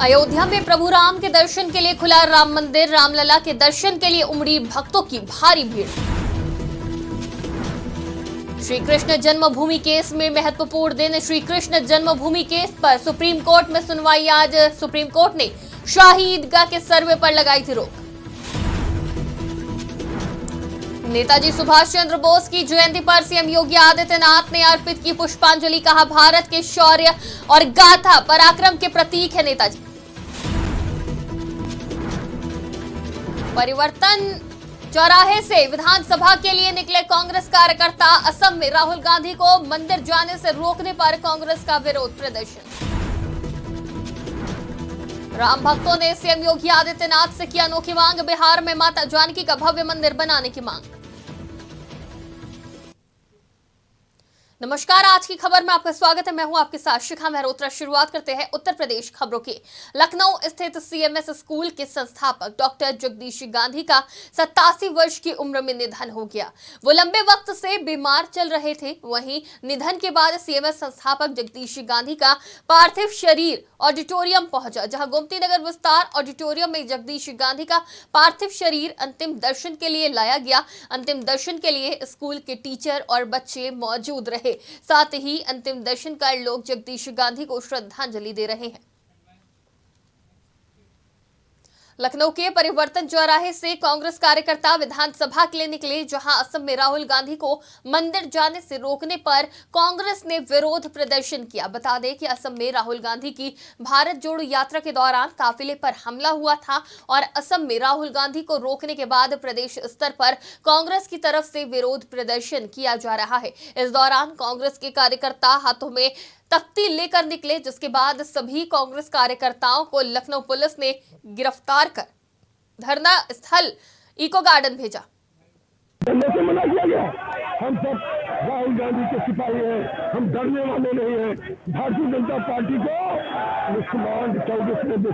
अयोध्या में प्रभु राम के दर्शन के लिए खुला राम मंदिर। रामलला के दर्शन के लिए उमड़ी भक्तों की भारी भीड़। श्री कृष्ण जन्मभूमि केस में महत्वपूर्ण दिन। श्री कृष्ण जन्मभूमि केस पर सुप्रीम कोर्ट में सुनवाई। आज सुप्रीम कोर्ट ने शाही ईदगाह के सर्वे पर लगाई थी रोक। नेताजी सुभाष चंद्र बोस की जयंती पर सीएम योगी आदित्यनाथ ने अर्पित की पुष्पांजलि। कहा, भारत के शौर्य और गाथा पराक्रम के प्रतीक है नेताजी। परिवर्तन चौराहे से विधानसभा के लिए निकले कांग्रेस कार्यकर्ता। असम में राहुल गांधी को मंदिर जाने से रोकने पर कांग्रेस का विरोध प्रदर्शन। राम भक्तों ने सीएम योगी आदित्यनाथ से की अनोखी मांग। बिहार में माता जानकी का भव्य मंदिर बनाने की मांग। नमस्कार, आज की खबर में आपका स्वागत है। मैं हूं आपके साथ शिखा मेहरोत्रा। शुरुआत करते हैं उत्तर प्रदेश खबरों की। लखनऊ स्थित सीएमएस स्कूल के संस्थापक डॉक्टर जगदीश गांधी का 87 वर्ष की उम्र में निधन हो गया। वो लंबे वक्त से बीमार चल रहे थे। वहीं निधन के बाद सीएमएस संस्थापक जगदीश गांधी का पार्थिव शरीर ऑडिटोरियम पहुंचा, जहां गोमती नगर विस्तार ऑडिटोरियम में जगदीश गांधी का पार्थिव शरीर अंतिम दर्शन के लिए लाया गया। अंतिम दर्शन के लिए स्कूल के टीचर और बच्चे मौजूद रहे। साथ ही अंतिम दर्शन कर लोग जगदीश गांधी को श्रद्धांजलि दे रहे हैं। लखनऊ के परिवर्तन चौराहे से कांग्रेस कार्यकर्ता विधानसभा के लिए निकले, जहां असम में राहुल गांधी को मंदिर जाने से रोकने पर कांग्रेस ने विरोध प्रदर्शन किया। बता दें कि असम में राहुल गांधी की भारत जोड़ो यात्रा के दौरान काफिले पर हमला हुआ था और असम में राहुल गांधी को रोकने के बाद प्रदेश स्तर पर कांग्रेस की तरफ से विरोध प्रदर्शन किया जा रहा है। इस दौरान कांग्रेस के कार्यकर्ता हाथों में तख्ती लेकर निकले, जिसके बाद सभी कांग्रेस कार्यकर्ताओं को लखनऊ पुलिस ने गिरफ्तार कर धरना स्थल इको गार्डन भेजा। से मना किया गया। हम सब राहुल गांधी के सिपाही हैं, हम डरने वाले नहीं हैं। भारतीय जनता पार्टी को मुसलमान 24 में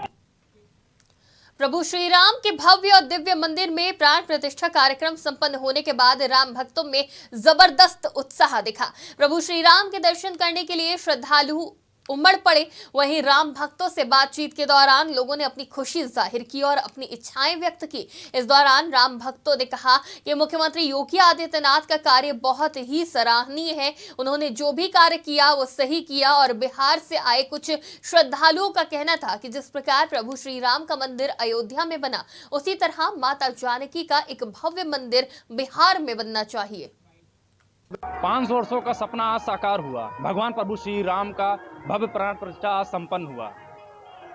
प्रभु श्री राम के भव्य और दिव्य मंदिर में प्राण प्रतिष्ठा कार्यक्रम संपन्न होने के बाद राम भक्तों में जबरदस्त उत्साह दिखा। प्रभु श्री राम के दर्शन करने के लिए श्रद्धालु उमड़ पड़े। वहीं राम भक्तों से बातचीत के दौरान लोगों ने अपनी खुशी जाहिर की और अपनी इच्छाएं व्यक्त की। इस दौरान राम भक्तों ने कहा कि मुख्यमंत्री योगी आदित्यनाथ का कार्य बहुत ही सराहनीय है। उन्होंने जो भी कार्य किया वो सही किया और बिहार से आए कुछ श्रद्धालुओं का कहना था कि जिस प्रकार प्रभु श्री राम का मंदिर अयोध्या में बना, उसी तरह माता जानकी का एक भव्य मंदिर बिहार में बनना चाहिए। 500 वर्षों का सपना आज साकार हुआ। भगवान प्रभु श्री राम का भव्य प्राण प्रतिष्ठा आज संपन्न हुआ।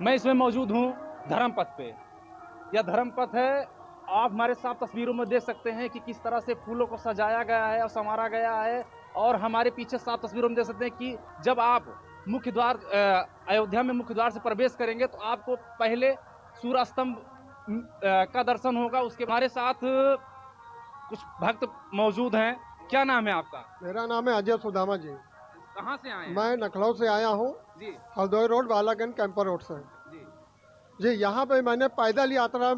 मैं इसमें मौजूद हूँ धर्मपथ पे। यह धर्मपथ है। आप हमारे साथ तस्वीरों में देख सकते हैं कि किस तरह से फूलों को सजाया गया है और संवारा गया है। और हमारे पीछे साफ तस्वीरों में देख सकते हैं कि जब आप मुख्य द्वार अयोध्या में मुख्य द्वार से प्रवेश करेंगे तो आपको पहले सूर्य स्तंभ का दर्शन होगा। उसके हमारे साथ कुछ भक्त मौजूद हैं। क्या नाम है आपका? मेरा नाम है अजय सुदामा जी। कहाँ से आए हैं? मैं लखनऊ से आया हूँ जी Hardoi road Balaganj Campbell road से जी। जी। यहाँ पे मैंने पैदल यात्रा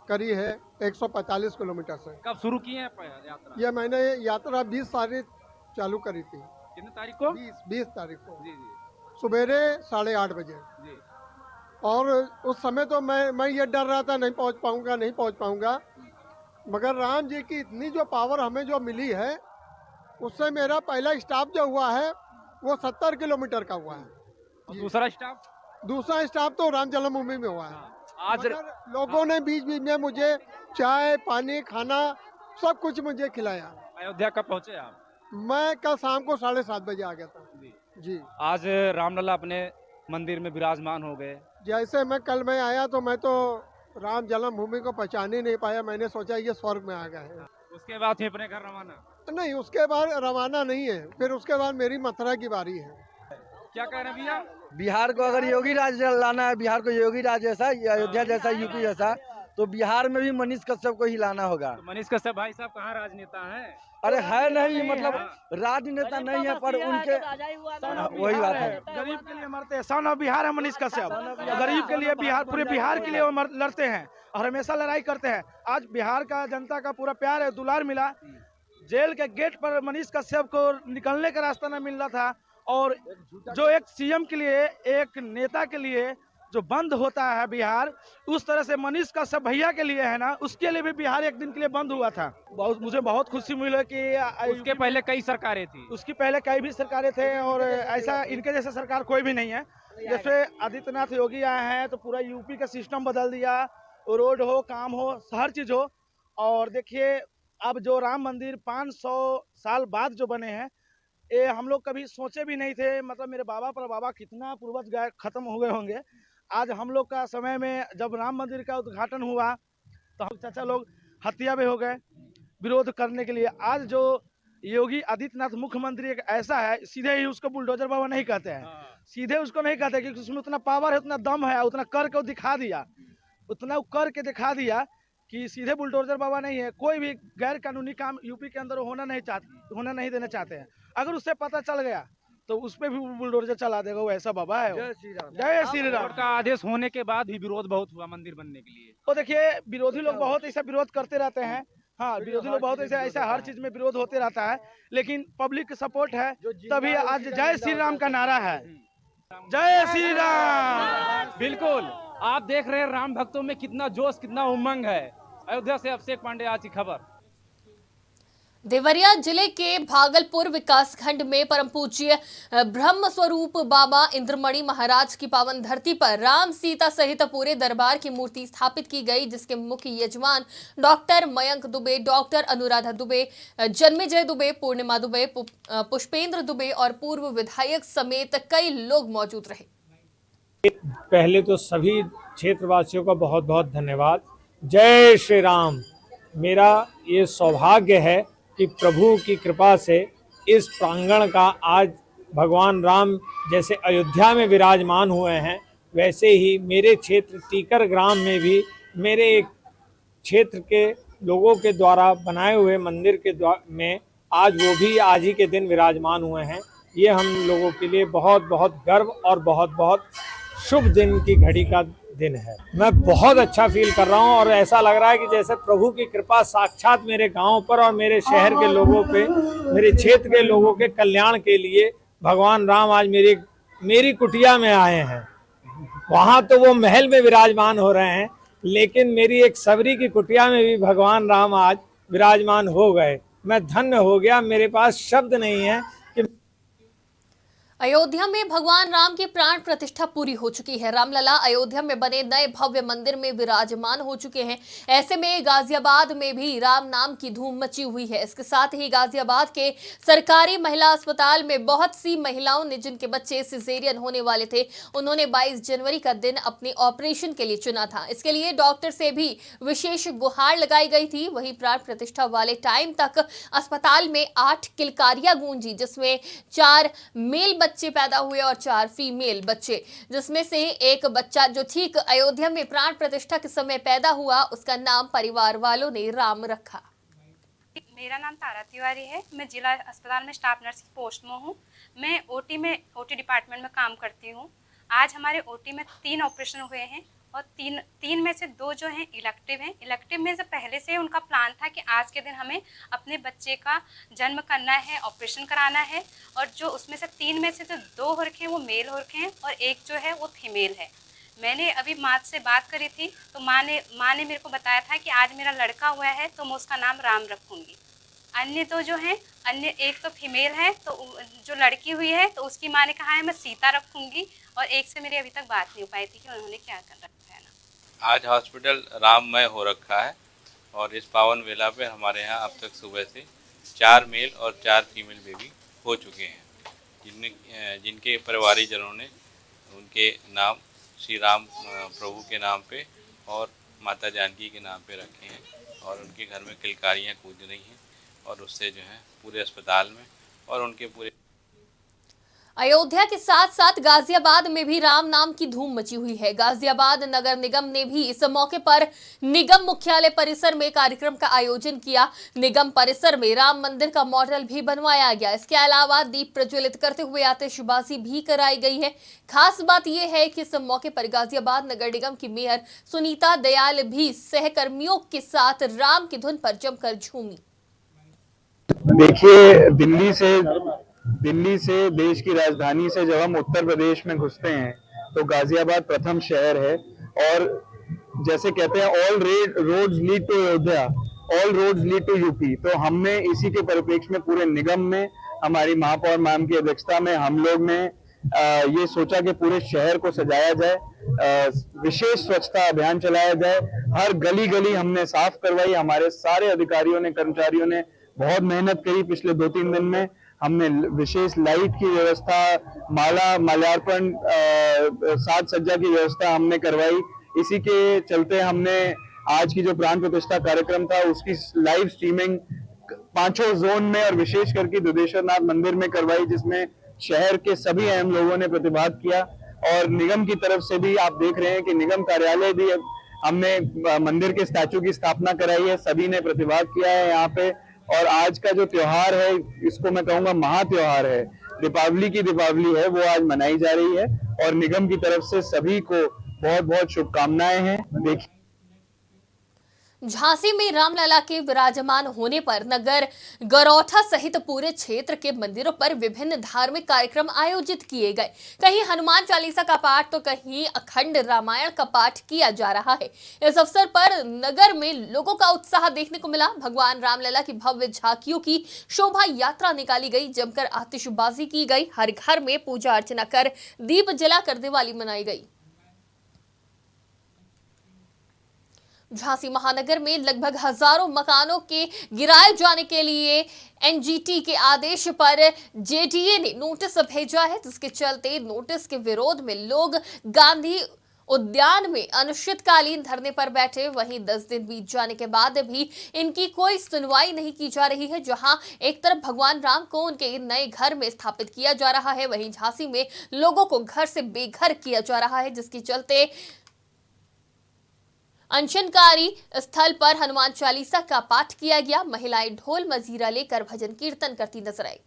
करी है 145 किलोमीटर से। कब शुरू किए हैं यात्रा? ये मैंने यात्रा 20 तारीख चालू करी थी। कितने तारीख को? 20 तारीख को जी जी सवेरे 8:30 बजे। जी। और उस समय तो मैं ये डर रहा था नहीं पहुँच पाऊँगा। मगर राम जी की इतनी जो पावर हमें जो मिली है, उससे मेरा पहला स्टॉप जो हुआ है वो 70 किलोमीटर का हुआ है। और दूसरा स्टॉप? दूसरा स्टॉप तो राम जन्मभूमि में हुआ है। आज मगर लोगों ने बीच बीच में मुझे चाय पानी खाना सब कुछ मुझे खिलाया। अयोध्या कब पहुंचे आप? मैं कल शाम को 7:30 बजे आ गया था जी। आज रामलला अपने मंदिर में विराजमान हो गए। जैसे मैं आया तो मैं तो राम जन्मभूमि को पहचान ही नहीं पाया। मैंने सोचा ये स्वर्ग में आ गए हैं। उसके बाद फिर अपने घर रवाना? नहीं, उसके बाद रवाना नहीं है। फिर उसके बाद मेरी मथुरा की बारी है। क्या कह रहे हैं भैया? बिहार को अगर योगी राज लाना है, बिहार को योगी राज जैसा, अयोध्या जैसा, यूपी जैसा, तो बिहार में भी मनीष कश्यप को ही लाना होगा। तो मनीष कश्यप भाई साहब कहाँ राजनेता हैं? अरे है नहीं, मतलब राजनेता नहीं है, पर उनके वही बात है। गरीब के लिए मरते हैं। सन ऑफ बिहार है मनीष कश्यप। गरीब के लिए बिहार, पूरे बिहार के लिए वो लड़ते हैं और हमेशा लड़ाई करते हैं। आज बिहार का जनता का पूरा प्यार है, दुलार मिला। जेल के गेट पर मनीष कश्यप को निकलने का रास्ता न मिल रहा था और जो एक सीएम के लिए, एक नेता के लिए जो बंद होता है बिहार, उस तरह से मनीष कश्यप भैया के लिए है ना, उसके लिए भी बिहार एक दिन के लिए बंद हुआ था। मुझे बहुत खुशी मिली कि उसके पहले कई सरकारें थी। उसकी पहले कई भी सरकारें थे और ऐसा इनके जैसा सरकार कोई भी नहीं है। जैसे आदित्यनाथ योगी आए हैं तो पूरा यूपी का सिस्टम बदल दिया, रोड हो, काम हो, हर चीज हो। और देखिए अब जो राम मंदिर 500 साल बाद जो बने हैं, ये हम लोग कभी सोचे भी नहीं थे। मतलब मेरे बाबा पर बाबा कितना पूर्वज गए खत्म हो गए होंगे, आज हम लोग का समय में जब राम मंदिर का उद्घाटन हुआ तो हम चाचा लोग हत्या में हो गए विरोध करने के लिए। आज जो योगी आदित्यनाथ मुख्यमंत्री एक ऐसा है, सीधे ही उसको बुलडोजर बाबा नहीं कहते हैं, सीधे उसको नहीं कहते, क्योंकि उसमें उतना पावर है, उतना दम है, उतना करके दिखा दिया, उतना करके दिखा दिया कि सीधे बुलडोजर बाबा नहीं है। कोई भी गैर कानूनी काम यूपी के अंदर होना नहीं देना चाहते हैं। अगर उससे पता चल गया तो उस पर भी बुलडोजर चला देगा, वो ऐसा बाबा है। जय श्री राम। जय श्री राम। कोर्ट का आदेश होने के बाद भी विरोध बहुत हुआ मंदिर बनने के लिए। तो देखिए विरोधी लोग बहुत ऐसा विरोध करते रहते हैं। हाँ, विरोधी लोग बहुत ऐसा हर चीज में विरोध होते रहता है, लेकिन पब्लिक सपोर्ट है, तभी आज जय श्री राम का नारा है। जय श्री राम। बिल्कुल, आप देख रहे हैं राम भक्तों में कितना जोश, कितना उमंग है। अयोध्या से अभिषेक पांडे आज की खबर। देवरिया जिले के भागलपुर विकासखंड में परम पूज्य ब्रह्म स्वरूप बाबा इंद्रमणि महाराज की पावन धरती पर राम सीता सहित पूरे दरबार की मूर्ति स्थापित की गई, जिसके मुख्य यजमान डॉक्टर मयंक दुबे, डॉक्टर अनुराधा दुबे, जन्मेजय दुबे, पूर्णिमा दुबे, पुष्पेंद्र दुबे और पूर्व विधायक समेत कई लोग मौजूद रहे। पहले तो सभी क्षेत्रवासियों का बहुत बहुत धन्यवाद। जय श्री राम। मेरा ये सौभाग्य है कि प्रभु की कृपा से इस प्रांगण का आज भगवान राम जैसे अयोध्या में विराजमान हुए हैं, वैसे ही मेरे क्षेत्र टीकर ग्राम में भी मेरे एक क्षेत्र के लोगों के द्वारा बनाए हुए मंदिर के में आज वो भी आज ही के दिन विराजमान हुए हैं। ये हम लोगों के लिए बहुत बहुत गर्व और बहुत बहुत शुभ दिन की घड़ी का दिन है। मैं बहुत अच्छा फील कर रहा हूँ और ऐसा लग रहा है कि जैसे प्रभु की कृपा साक्षात मेरे गांव पर और मेरे शहर के लोगों पे, मेरे क्षेत्र के लोगों के कल्याण के लिए भगवान राम आज मेरी कुटिया में आए हैं। वहाँ तो वो महल में विराजमान हो रहे हैं, लेकिन मेरी एक सबरी की कुटिया में भी भगवान राम आज विराजमान हो गए। मैं धन्य हो गया, मेरे पास शब्द नहीं है। अयोध्या में भगवान राम की प्राण प्रतिष्ठा पूरी हो चुकी है। रामलला अयोध्या में बने नए भव्य मंदिर में विराजमान हो चुके हैं। ऐसे में गाजियाबाद में भी राम नाम की धूम मची हुई है। इसके साथ ही गाजियाबाद के सरकारी महिला अस्पताल में बहुत सी महिलाओं ने, जिनके बच्चे सिजेरियन होने वाले थे, उन्होंने 22 जनवरी का दिन अपने ऑपरेशन के लिए चुना था। इसके लिए डॉक्टर से भी विशेष गुहार लगाई गई थी। वहीं प्राण प्रतिष्ठा वाले टाइम तक अस्पताल में 8 किलकारियां गूंजी, जिसमें 4 मेल बच्चे पैदा हुए और 4 फीमेल बच्चे, जिसमें से एक बच्चा जो ठीक अयोध्या में प्राण प्रतिष्ठा के समय पैदा हुआ, उसका नाम परिवार वालों ने राम रखा। मेरा नाम तारा तिवारी है। मैं जिला अस्पताल में स्टाफ नर्स की पोस्ट में हूँ। मैं ओटी डिपार्टमेंट में काम करती हूँ। आज हमारे ओटी में 3 ऑपरेशन हुए हैं और तीन में से 2 जो हैं इलेक्टिव हैं। इलेक्टिव में से पहले से उनका प्लान था कि आज के दिन हमें अपने बच्चे का जन्म करना है, ऑपरेशन कराना है। और जो उसमें से 3 में से जो 2 हो रखे हैं वो मेल हो रखे हैं और एक जो है वो फीमेल है। मैंने अभी माँ से बात करी थी तो माँ ने मेरे को बताया था कि आज मेरा लड़का हुआ है तो मैं उसका नाम राम रखूँगी। अन्य 2 जो हैं, एक तो फीमेल है, तो जो लड़की हुई है तो उसकी माँ ने कहा है मैं सीता रखूँगी। और एक से मेरी अभी तक बात नहीं हो पाई थी कि उन्होंने क्या कर रखा है ना। आज हॉस्पिटल राममय हो रखा है और इस पावन वेला पे हमारे यहाँ अब तक सुबह से 4 मेल और 4 फीमेल बेबी हो चुके हैं, जिनके परिवारीजनों ने उनके नाम श्री राम प्रभु के नाम पे और माता जानकी के नाम पे रखे हैं। और उनके घर में किलकारियाँ कूद रही हैं और उससे जो है पूरे अस्पताल में और उनके पूरे अयोध्या के साथ साथ गाजियाबाद में भी राम नाम की धूम मची हुई है। गाजियाबाद नगर निगम ने भी इस मौके पर निगम मुख्यालय परिसर में कार्यक्रम का आयोजन किया। निगम परिसर में राम मंदिर का मॉडल भी बनवाया गया। इसके अलावा दीप प्रज्वलित करते हुए आतिशबाजी भी कराई गई है। खास बात यह है कि इस मौके पर गाजियाबाद नगर निगम की मेयर सुनीता दयाल भी सहकर्मियों के साथ राम की धुन पर जमकर झूमी। देखिए, दिल्ली से देश की राजधानी से जब हम उत्तर प्रदेश में घुसते हैं तो गाजियाबाद प्रथम शहर है। और जैसे कहते हैं all roads lead to Ayodhya, all roads lead to UP, तो हमने इसी के परिप्रेक्ष्य में पूरे निगम में हमारी महापौर मैम की अध्यक्षता में हम लोग ने ये सोचा कि पूरे शहर को सजाया जाए, विशेष स्वच्छता अभियान चलाया जाए। हर गली गली हमने साफ करवाई, हमारे सारे अधिकारियों ने, कर्मचारियों ने बहुत मेहनत करी। पिछले 2-3 दिन में हमने विशेष लाइट की व्यवस्था, माल्यार्पण, साज सज्जा की व्यवस्था हमने करवाई। इसी के चलते हमने आज की जो प्राण प्रतिष्ठा कार्यक्रम था उसकी लाइव स्ट्रीमिंग 5 जोन में और विशेष करके दुधेश्वर नाथ मंदिर में करवाई, जिसमें शहर के सभी अहम लोगों ने प्रतिभाग किया। और निगम की तरफ से भी आप देख रहे हैं कि निगम कार्यालय भी हमने मंदिर के स्टैचू की स्थापना कराई है, सभी ने प्रतिभाग किया है यहाँ पे। और आज का जो त्योहार है, इसको मैं कहूँगा महा त्योहार है, दीपावली की दीपावली है, वो आज मनाई जा रही है। और निगम की तरफ से सभी को बहुत बहुत शुभकामनाएं हैं। देखिए, झांसी में रामलला के विराजमान होने पर नगर गरौठा सहित पूरे क्षेत्र के मंदिरों पर विभिन्न धार्मिक कार्यक्रम आयोजित किए गए। कहीं हनुमान चालीसा का पाठ तो कहीं अखंड रामायण का पाठ किया जा रहा है। इस अवसर पर नगर में लोगों का उत्साह देखने को मिला। भगवान रामलला की भव्य झांकियों की शोभा यात्रा निकाली गई, जमकर आतिशबाजी की गई, हर घर में पूजा अर्चना कर दीप जलाकर दिवाली मनाई गई। झांसी महानगर में लगभग हजारों मकानों के गिराए जाने के लिए एनजीटी के आदेश पर जेडीए ने नोटिस भेजा है, जिसके चलते नोटिस के विरोध में लोग गांधी उद्यान में अनिश्चितकालीन धरने पर बैठे। वहीं 10 दिन बीत जाने के बाद भी इनकी कोई सुनवाई नहीं की जा रही है। जहां एक तरफ भगवान राम को उनके नए घर में स्थापित किया जा रहा है, वहीं झांसी में लोगों को घर से बेघर किया जा रहा है, जिसके चलते अनशनकारी स्थल पर हनुमान चालीसा का पाठ किया गया। महिलाएं ढोल मजीरा लेकर भजन कीर्तन करती नजर आई।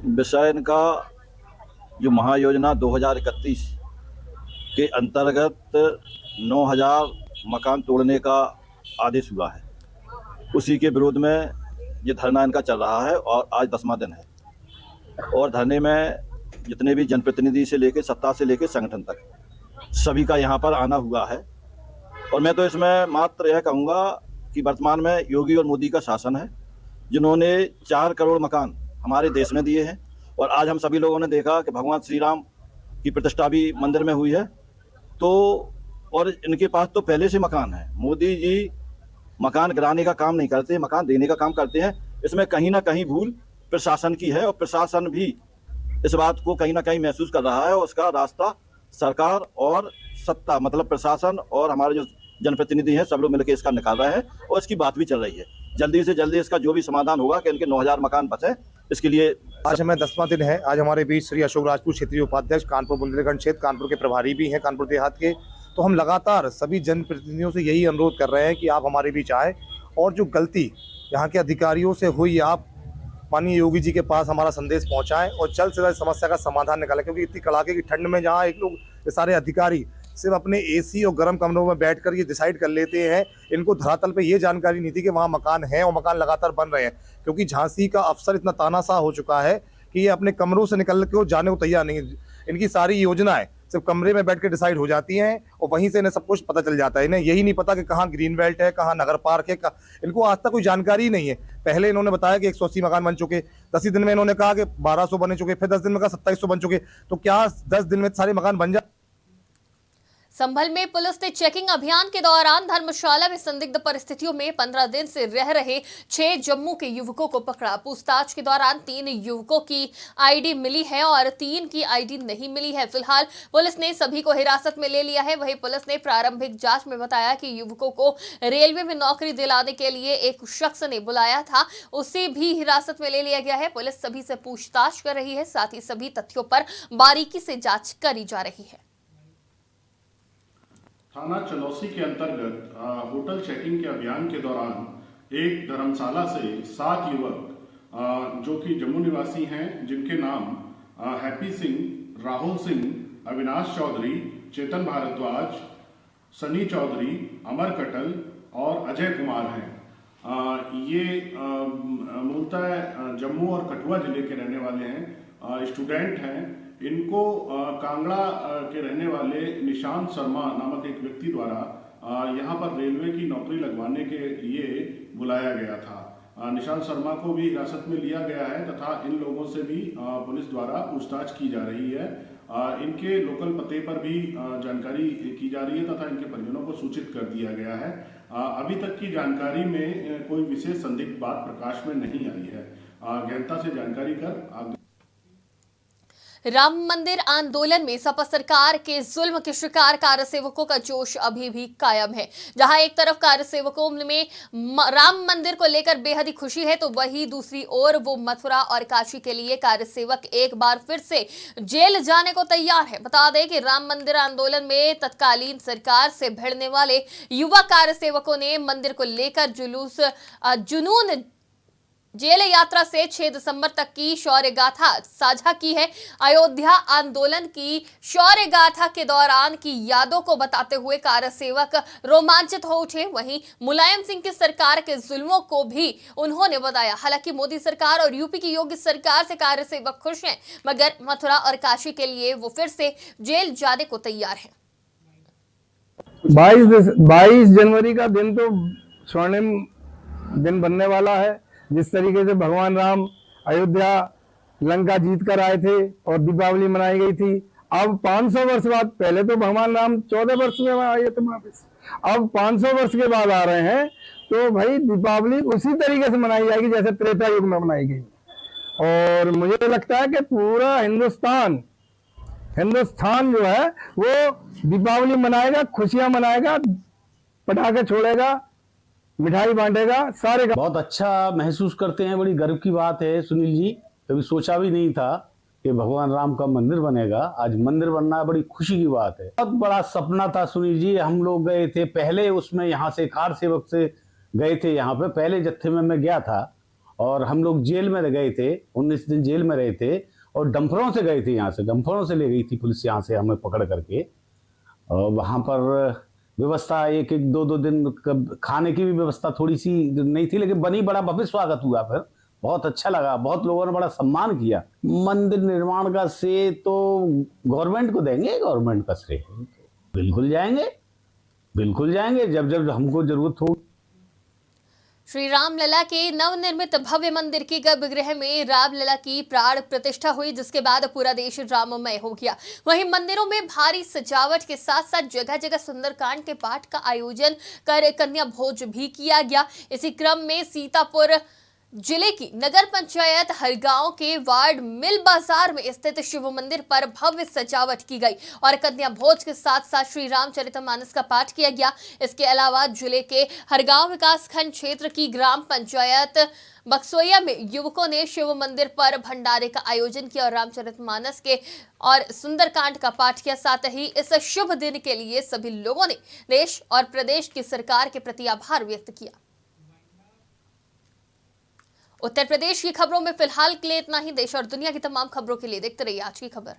विषय का जो महायोजना 2031 के अंतर्गत 9000 मकान तोड़ने का आदेश हुआ है, उसी के विरोध में ये धरना इनका चल रहा है और आज 10वां दिन है। और धरने में जितने भी जनप्रतिनिधि से लेकर सत्ता से लेकर संगठन तक सभी का यहाँ पर आना हुआ है। और मैं तो इसमें मात्र यह कहूँगा कि वर्तमान में योगी और मोदी का शासन है, जिन्होंने 4 करोड़ मकान हमारे देश में दिए हैं। और आज हम सभी लोगों ने देखा कि भगवान श्री राम की प्रतिष्ठा भी मंदिर में हुई है, तो और इनके पास तो पहले से मकान है। मोदी जी मकान गिराने का काम नहीं करते, मकान देने का काम करते हैं। इसमें कहीं ना कहीं भूल प्रशासन की है और प्रशासन भी इस बात को कहीं ना कहीं महसूस कर रहा है। और उसका रास्ता सरकार और सत्ता मतलब प्रशासन और हमारे जो जनप्रतिनिधि हैं सब लोग मिलकर इसका निकाल रहे हैं और इसकी बात भी चल रही है। जल्दी से जल्दी इसका जो भी समाधान होगा कि इनके 9000 मकान बचे, इसके लिए आज हमें 10वां दिन है। आज हमारे बीच श्री अशोक राजपूत क्षेत्रीय उपाध्यक्ष, कानपुर बुंदेलखंड क्षेत्र कानपुर के प्रभारी भी हैं, कानपुर देहात के। तो हम लगातार सभी जनप्रतिनिधियों से यही अनुरोध कर रहे हैं कि आप हमारे बीच आए और जो गलती यहाँ के अधिकारियों से हुई, आप माननीय योगी जी के पास हमारा संदेश पहुँचाएं और जल्द से जल्द समस्या का समाधान निकालें। क्योंकि इतनी कड़ाके की ठंड में जहाँ एक लोग ये सारे अधिकारी सिर्फ अपने एसी और गर्म कमरों में बैठकर ये डिसाइड कर लेते हैं, इनको धरातल पे ये जानकारी नहीं थी कि वहाँ मकान है और मकान लगातार बन रहे हैं। क्योंकि झांसी का अफसर इतना तानाशाह हो चुका है कि ये अपने कमरों से निकल के जाने को तैयार नहीं है। इनकी सारी योजनाएं सिर्फ कमरे में बैठ के डिसाइड हो जाती हैं और वहीं से इन्हें सब कुछ पता चल जाता है। इन्हें यही नहीं पता कि कहाँ ग्रीन बेल्ट है, कहाँ नगर पार्क है, इनको आज तक कोई जानकारी ही नहीं है। पहले इन्होंने बताया कि 180 मकान बन चुके, 10 ही दिन में इन्होंने कहा कि 1200 बने चुके, फिर 10 दिन में कहा 2700 बन चुके। तो क्या 10 दिन में सारे मकान बन जाए? संभल में पुलिस ने चेकिंग अभियान के दौरान धर्मशाला में संदिग्ध परिस्थितियों में 15 दिन से रह रहे 6 जम्मू के युवकों को पकड़ा। पूछताछ के दौरान 3 युवकों की आईडी मिली है और 3 की आईडी नहीं मिली है। फिलहाल पुलिस ने सभी को हिरासत में ले लिया है। वहीं पुलिस ने प्रारंभिक जांच में बताया कि युवकों को रेलवे में नौकरी दिलाने के लिए एक शख्स ने बुलाया था, उसे भी हिरासत में ले लिया गया है। पुलिस सभी से पूछताछ कर रही है, साथ ही सभी तथ्यों पर बारीकी से जाँच करी जा रही है। थाना चलौसी के अंतर्गत होटल चेकिंग के अभियान के दौरान एक धर्मशाला से 7 युवक जो कि जम्मू निवासी हैं, जिनके नाम हैप्पी सिंह, राहुल सिंह, अविनाश चौधरी, चेतन भारद्वाज, सनी चौधरी, अमर कटल और अजय कुमार हैं। ये मूलतः जम्मू और कठुआ जिले के रहने वाले हैं, स्टूडेंट हैं। इनको कांगड़ा के रहने वाले निशांत शर्मा नामक एक व्यक्ति द्वारा यहाँ पर रेलवे की नौकरी लगवाने के लिए बुलाया गया था। निशांत शर्मा को भी हिरासत में लिया गया है तथा इन लोगों से भी पुलिस द्वारा पूछताछ की जा रही है। इनके लोकल पते पर भी जानकारी की जा रही है तथा इनके परिजनों को सूचित कर दिया गया है। अभी तक की जानकारी में कोई विशेष संदिग्ध बात प्रकाश में नहीं आई है। गहनता से जानकारी कर राम मंदिर आंदोलन में सपा सरकार के जुल्म के शिकार कार्यसेवकों का जोश अभी भी कायम है। जहां एक तरफ कार्यसेवकों में राम मंदिर को लेकर बेहद ही खुशी है, तो वहीं दूसरी ओर वो मथुरा और काशी के लिए कार्यसेवक एक बार फिर से जेल जाने को तैयार है। बता दें कि राम मंदिर आंदोलन में तत्कालीन सरकार से भिड़ने वाले युवा कार्यसेवकों ने मंदिर को लेकर जुनून जेल यात्रा से 6 दिसंबर तक की शौर्य गाथा साझा की है। अयोध्या आंदोलन की शौर्य गाथा के दौरान की यादों को बताते हुए कार्यसेवक रोमांचित हो उठे। वहीं मुलायम सिंह की सरकार के जुल्मों को भी उन्होंने बताया। हालांकि मोदी सरकार और यूपी की योगी सरकार से कार्यसेवक खुश हैं, मगर मथुरा और काशी के लिए वो फिर से जेल जाने को तैयार है। 22 जनवरी का दिन तो स्वर्णिम दिन बनने वाला है। जिस तरीके से भगवान राम अयोध्या लंका जीत कर आए थे और दीपावली मनाई गई थी, अब 500 वर्ष बाद, पहले तो भगवान राम 14 वर्ष में आए थे वापस, अब 500 वर्ष के बाद आ रहे हैं, तो भाई दीपावली उसी तरीके से मनाई जाएगी जैसे त्रेता युग में मनाई गई। और मुझे लगता है कि पूरा हिंदुस्तान जो है वो दीपावली मनाएगा, खुशियां मनाएगा, पटाखे छोड़ेगा, मिठाई बांटेगा, सारे। बहुत अच्छा महसूस करते हैं। बड़ी गर्व की बात है सुनील जी, कभी सोचा भी नहीं था कि भगवान राम का मंदिर बनेगा। आज मंदिर बनना बड़ी खुशी की बात है। बहुत बड़ा सपना था सुनील जी। हम लोग गए थे पहले, उसमें यहाँ से कार सेवक से गए थे, यहाँ पे पहले जत्थे में मैं गया था और हम लोग जेल में गए थे, 19 दिन जेल में रहे थे और डंफरों से गए थे। यहाँ से डंफरों से ले गई थी पुलिस यहाँ से हमें पकड़ करके। और वहाँ पर व्यवस्था एक दो दिन खाने की भी व्यवस्था थोड़ी सी नहीं थी, लेकिन बनी, बड़ा भव्य स्वागत हुआ। फिर बहुत अच्छा लगा, बहुत लोगों ने बड़ा सम्मान किया। मंदिर निर्माण का श्रेय तो गवर्नमेंट को देंगे, गवर्नमेंट का श्रेय बिल्कुल जाएंगे जब हमको जरूरत हो। श्री रामलला के नवनिर्मित भव्य मंदिर के गर्भगृह में रामलला की प्राण प्रतिष्ठा हुई, जिसके बाद पूरा देश राममय हो गया। वहीं मंदिरों में भारी सजावट के साथ साथ जगह जगह सुंदरकांड के पाठ का आयोजन कर कन्या भोज भी किया गया। इसी क्रम में सीतापुर जिले की नगर पंचायत हरगांव के वार्ड मिल बाजार में स्थित शिव मंदिर पर भव्य सजावट की गई और कन्या भोज के साथ साथ श्री रामचरितमानस का पाठ किया गया। इसके अलावा जिले के हरगांव विकास खंड क्षेत्र की ग्राम पंचायत बक्सोया में युवकों ने शिव मंदिर पर भंडारे का आयोजन किया और रामचरितमानस के और सुंदरकांड का पाठ किया। साथ ही इस शुभ दिन के लिए सभी लोगों ने देश और प्रदेश की सरकार के प्रति आभार व्यक्त किया। उत्तर प्रदेश की खबरों में फिलहाल के लिए इतना ही। देश और दुनिया की तमाम खबरों के लिए देखते रहिए आज की खबर।